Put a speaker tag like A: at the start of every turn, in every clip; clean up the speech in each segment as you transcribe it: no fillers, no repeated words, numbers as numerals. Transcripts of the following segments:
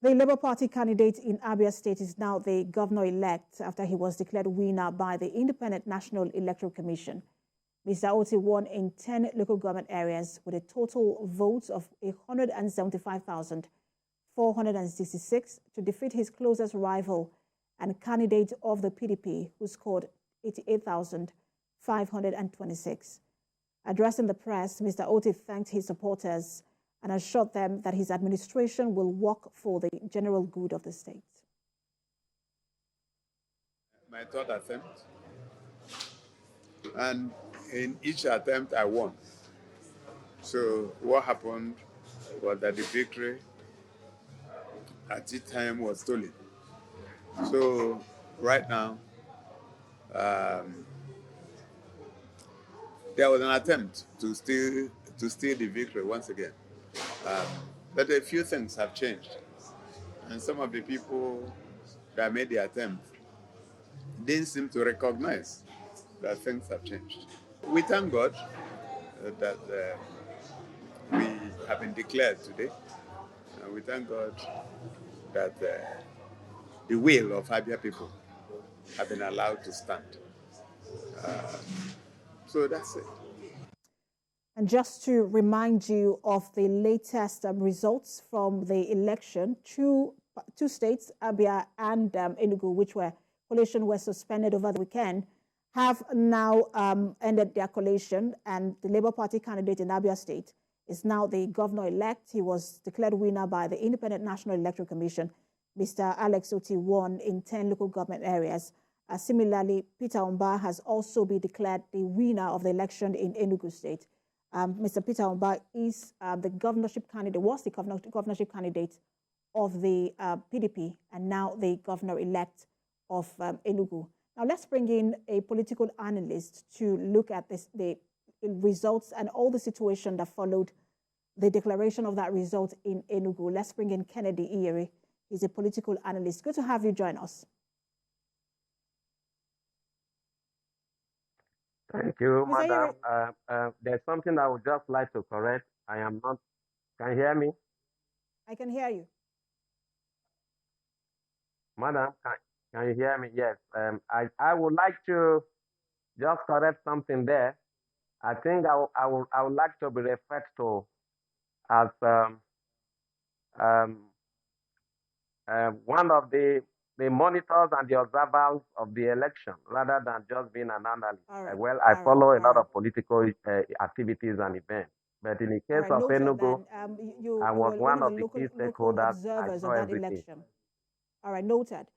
A: The Labour Party candidate in Abia State is now the governor-elect after he was declared winner by the Independent National Electoral Commission. Mr. Oti won in 10 local government areas with a total votes of 175,466 to defeat his closest rival and candidate of the PDP, who scored 88,526. Addressing the press, Mr. Oti thanked his supporters and assured them that his administration will work for the general good of the state.
B: My third attempt, and in each attempt I won. So what happened was that the victory at each time was stolen. So right now, there was an attempt to steal the victory once again. But a few things have changed. And some of the people that made the attempt didn't seem to recognize that things have changed. We thank God that we have been declared today. And we thank God that the will of Abia people have been allowed to stand. So that's it.
A: And just to remind you of the latest results from the election, two states, Abia and Enugu, which collation were suspended over the weekend, have now ended their collation, and the Labour Party candidate in Abia State is now the governor-elect. He was declared winner by the Independent National Electoral Commission. Mr. Alex Oti won in 10 local government areas. Similarly, Peter Omba has also been declared the winner of the election in Enugu State. Mr. Peter Omba is the governorship candidate, was the governorship candidate of the PDP, and now the governor-elect of Enugu. Now let's bring in a political analyst to look at the results and all the situation that followed the declaration of that result in Enugu. Let's bring in Kennedy Iyeri. He's a political analyst. Good to have you join us.
C: Thank you, Madam. There's something I would just like to correct. I am not. Can you hear me?
A: I can hear you.
C: Madam, can you hear me? Yes. I would like to just correct something there. I think I would like to be referred to as one of the monitors and the observers of the election, rather than just being an analyst. Right. I follow a lot of political activities and events. But in the case of Enugu, I was one of the key stakeholders.
A: Observers of that election. All right, noted.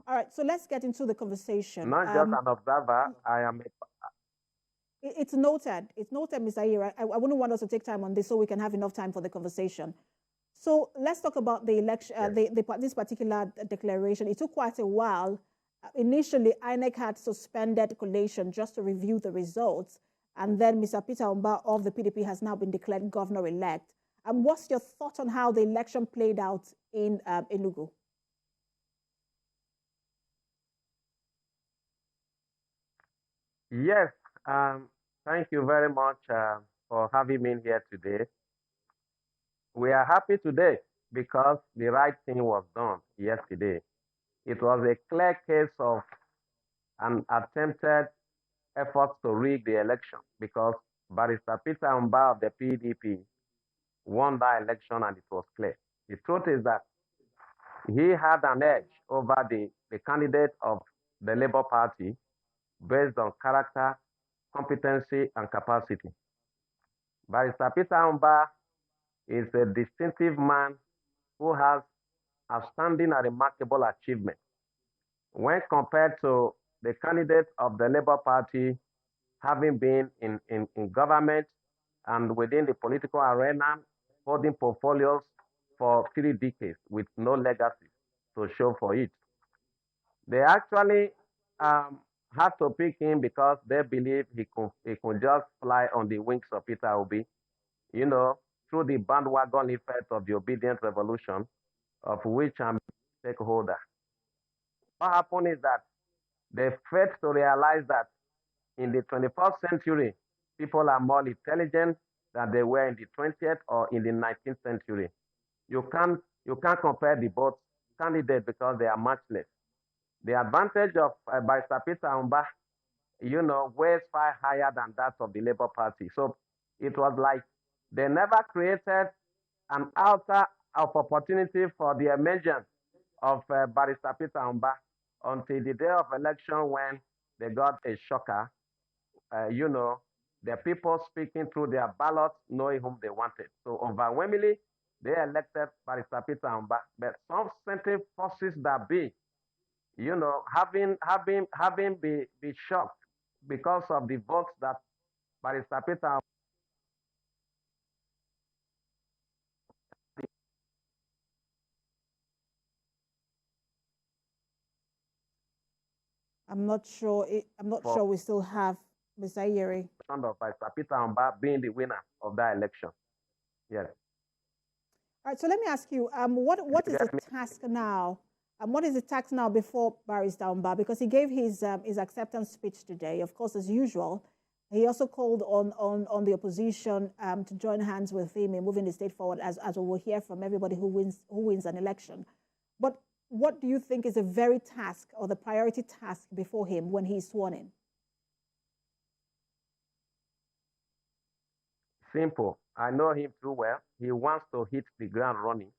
A: All right, so let's get into the conversation.
C: Not just an observer, I am
A: It's noted. It's noted, Mr. Iyeri. I wouldn't want us to take time on this so we can have enough time for the conversation. So let's talk about the election, this particular declaration. It took quite a while. Initially, INEC had suspended collation just to review the results. And then Mr. Peter Omba of the PDP has now been declared governor-elect. And what's your thought on how the election played out in Enugu?
C: Yes, thank you very much for having me here today. We are happy today because the right thing was done yesterday. It was a clear case of an attempted effort to rig the election because Barrister Peter Omba of the PDP won that election and it was clear. The truth is that he had an edge over the candidate of the Labour Party based on character, competency, and capacity. Barrister Peter Omba is a distinctive man who has outstanding and remarkable achievement. When compared to the candidate of the Labour Party, having been in government and within the political arena, holding portfolios for 3 decades with no legacy to show for it. They actually had to pick him because they believe he could just fly on the wings of Peter Obi, through the bandwagon effect of the obedient revolution, of which I'm a stakeholder. What happened is that they failed to realize that in the 21st century, people are more intelligent than they were in the 20th or in the 19th century. You can't You can't compare the both candidates because they are matchless. The advantage of Barrister Peter Umba, weighs far higher than that of the Labour Party. So it was like they never created an altar of opportunity for the emergence of Barrister Peter Umba until the day of election when they got a shocker. The people speaking through their ballots, knowing whom they wanted. So overwhelmingly, they elected Barrister Peter Umba. But some certain forces that be, having be shocked because of the votes that Barrister Peter.
A: I'm not sure. I'm not sure we still have Mr. Iyere.
C: Of Barrister Peter Umba being the winner of that election. Yes.
A: All right. So let me ask you, what is the task now? What is the task now before Barrister Umba? Because he gave his acceptance speech today. Of course, as usual, he also called on the opposition to join hands with him in moving the state forward, as we will hear from everybody who wins an election. But what do you think is the very task or the priority task before him when he's sworn in?
C: Simple. I know him too well. He wants to hit the ground running.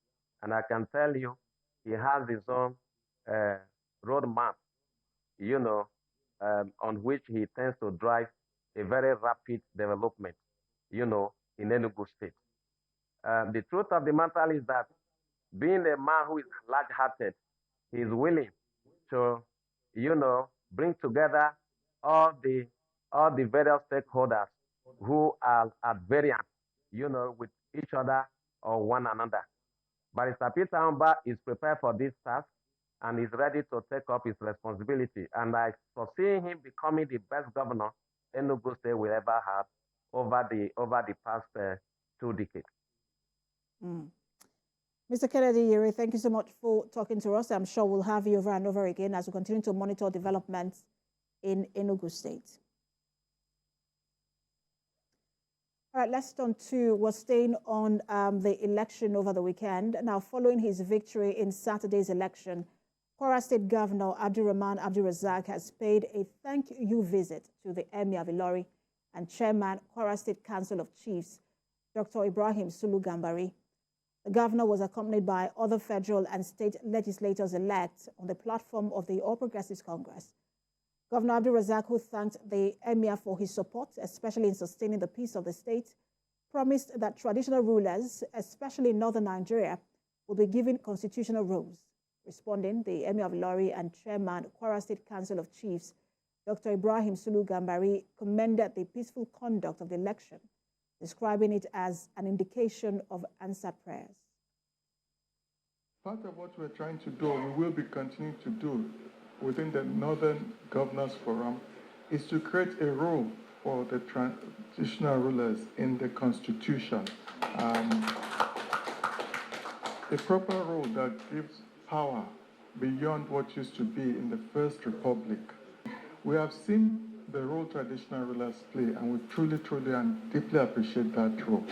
C: And I can tell you, he has his own roadmap, on which he tends to drive a very rapid development, in Enugu State. The truth of the matter is that being a man who is large-hearted, he is willing to, bring together all the various stakeholders who are at variance, with each other or one another. Barrister Peter Umba is prepared for this task and is ready to take up his responsibility. And I foresee him becoming the best governor Enugu State will ever have over the past 2 decades.
A: Mm. Mr. Kennedy Iyere, thank you so much for talking to us. I'm sure we'll have you over and over again as we continue to monitor developments in Enugu State. All right, let's turn to what's staying on the election over the weekend. Now, following his victory in Saturday's election, Kwara State Governor Abdulrahman Abdulrazak has paid a thank you visit to the Emir of Ilori and Chairman, Kwara State Council of Chiefs, Dr. Ibrahim Sulu Gambari. The governor was accompanied by other federal and state legislators-elect on the platform of the All Progressives Congress. Governor Abdulrazak, who thanked the Emir for his support, especially in sustaining the peace of the state, promised that traditional rulers, especially in northern Nigeria, will be given constitutional roles. Responding, the Emir of Ilori and Chairman, Kwara State Council of Chiefs, Dr. Ibrahim Sulu Gambari, commended the peaceful conduct of the election, describing it as an indication of answered prayers.
D: Part of what we're trying to do, we will be continuing to do within the Northern Governors Forum, is to create a role for the traditional rulers in the Constitution. A proper role that gives power beyond what used to be in the First Republic. We have seen the role traditional rulers play, and we truly, truly and deeply appreciate that role.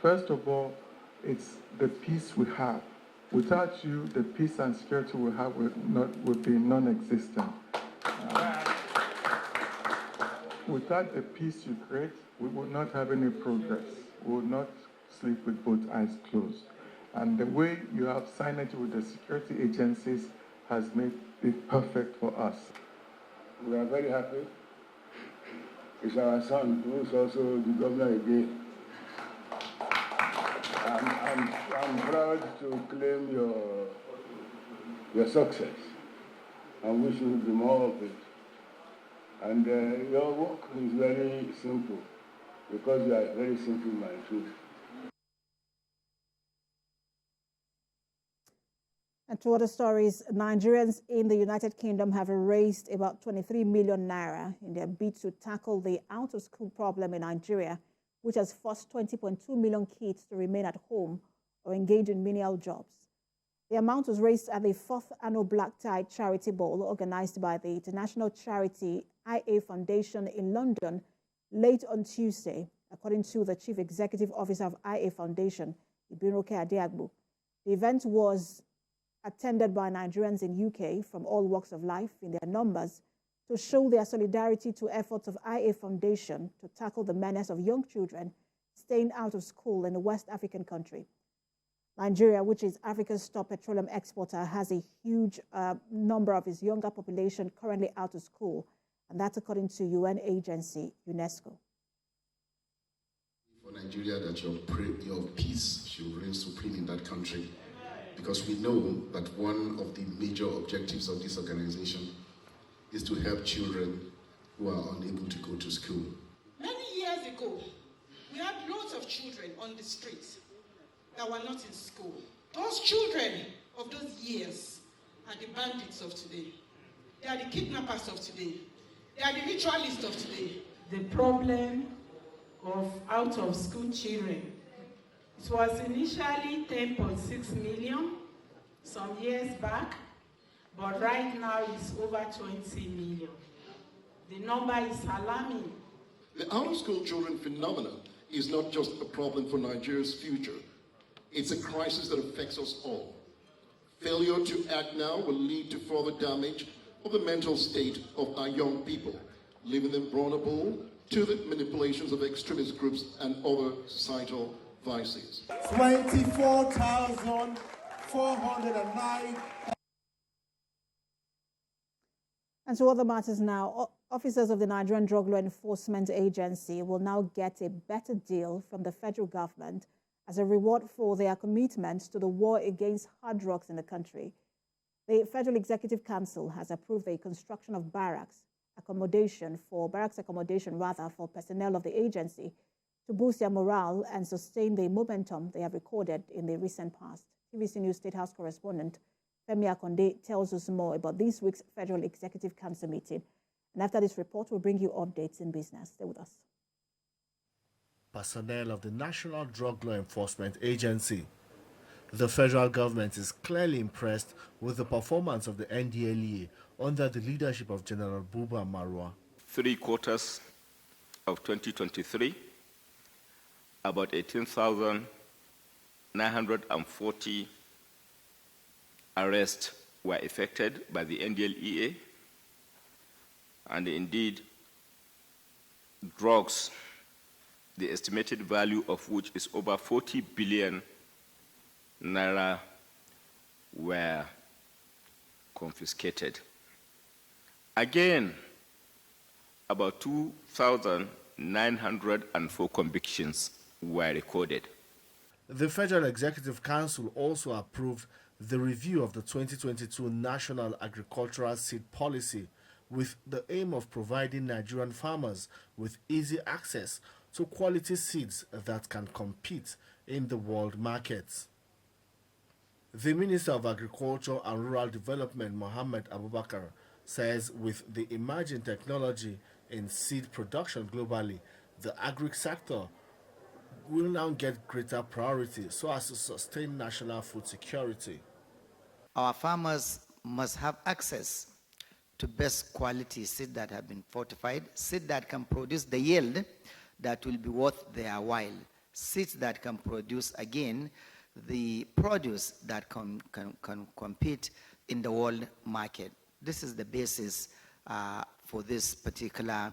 D: First of all, it's the peace we have. Without you, the peace and security we have would be non-existent. Without the peace you create, we would not have any progress. We would not sleep with both eyes closed. And the way you have synergy with the security agencies has made it perfect for us.
E: We are very happy. It's our son who is also the governor again. I'm proud to claim your success and wish you more of it. And your work is very simple because you are a very simple man too.
A: And to other stories, Nigerians in the United Kingdom have raised about 23 million naira in their bid to tackle the out-of-school problem in Nigeria, which has forced 20.2 million kids to remain at home or engage in menial jobs. The amount was raised at the 4th annual Black Tie Charity Ball organized by the international charity IA Foundation in London late on Tuesday, according to the Chief Executive Officer of IA Foundation, Ibiroke Adeagbo. The event was attended by Nigerians in UK from all walks of life in their numbers to show their solidarity to efforts of IA Foundation to tackle the menace of young children staying out of school in a West African country. Nigeria, which is Africa's top petroleum exporter, has a huge number of its younger population currently out of school, and that's according to UN agency UNESCO.
F: For Nigeria, that your peace should reign supreme in that country, because we know that one of the major objectives of this organization is to help children who are unable to go to school.
G: Many years ago, we had lots of children on the streets that were not in school. Those children of those years are the bandits of today. They are the kidnappers of today. They are the ritualists of today.
H: The problem of out-of-school children, it was initially 10.6 million some years back, but right now it's over 20 million. The number is alarming.
F: The out-of-school children phenomenon is not just a problem for Nigeria's future. It's a crisis that affects us all. Failure to act now will lead to further damage of the mental state of our young people, leaving them vulnerable to the manipulations of extremist groups and other societal vices.
I: 24,409.
A: And to other matters now, officers of the Nigerian Drug Law Enforcement Agency will now get a better deal from the federal government as a reward for their commitment to the war against hard drugs in the country. The Federal Executive Council has approved the construction of barracks accommodation for personnel of the agency to boost their morale and sustain the momentum they have recorded in the recent past. TVC News State House correspondent Femi Akonde tells us more about this week's Federal Executive Council meeting. And after this report, we'll bring you updates in business. Stay with us.
J: Personnel of the National Drug Law Enforcement Agency. The federal government is clearly impressed with the performance of the NDLEA under the leadership of General Buba Marwa.
K: 3 quarters of 2023, about 18,940 arrests were effected by the NDLEA, and indeed drugs, the estimated value of which is over 40 billion naira, were confiscated. Again, about 2,904 convictions were recorded.
J: The Federal Executive Council also approved the review of the 2022 National Agricultural Seed Policy with the aim of providing Nigerian farmers with easy access to quality seeds that can compete in the world markets. The Minister of Agriculture and Rural Development, Mohammed Abubakar, says with the emerging technology in seed production globally, the agri sector will now get greater priority so as to sustain national food security.
L: Our farmers must have access to best quality seed that have been fortified, seed that can produce the yield that will be worth their while, seeds that can produce, again, the produce that can compete in the world market. This is the basis for this particular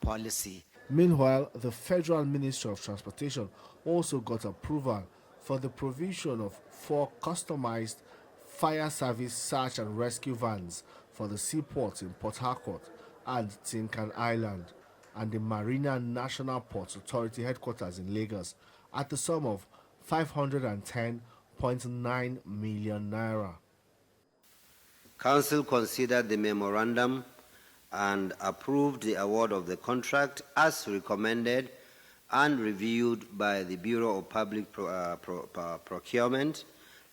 L: policy.
J: Meanwhile, the Federal Ministry of Transportation also got approval for the provision of 4 customized fire service search and rescue vans for the seaports in Port Harcourt and Tinkan Island and the Marina National Ports Authority headquarters in Lagos at the sum of 510.9 million naira.
M: Council considered the memorandum and approved the award of the contract as recommended and reviewed by the Bureau of Public Procurement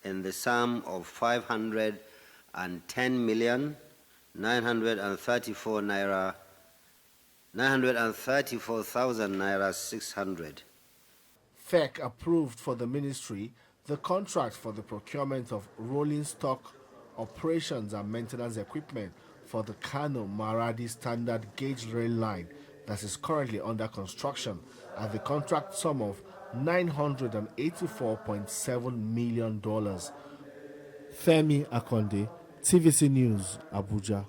M: in the sum of 934,934,000 naira 600.
J: FEC approved for the ministry the contract for the procurement of rolling stock operations and maintenance equipment for the Kano-Maradi standard gauge rail line that is currently under construction at the contract sum of $984.7 million. Femi Akonde, TVC News, Abuja.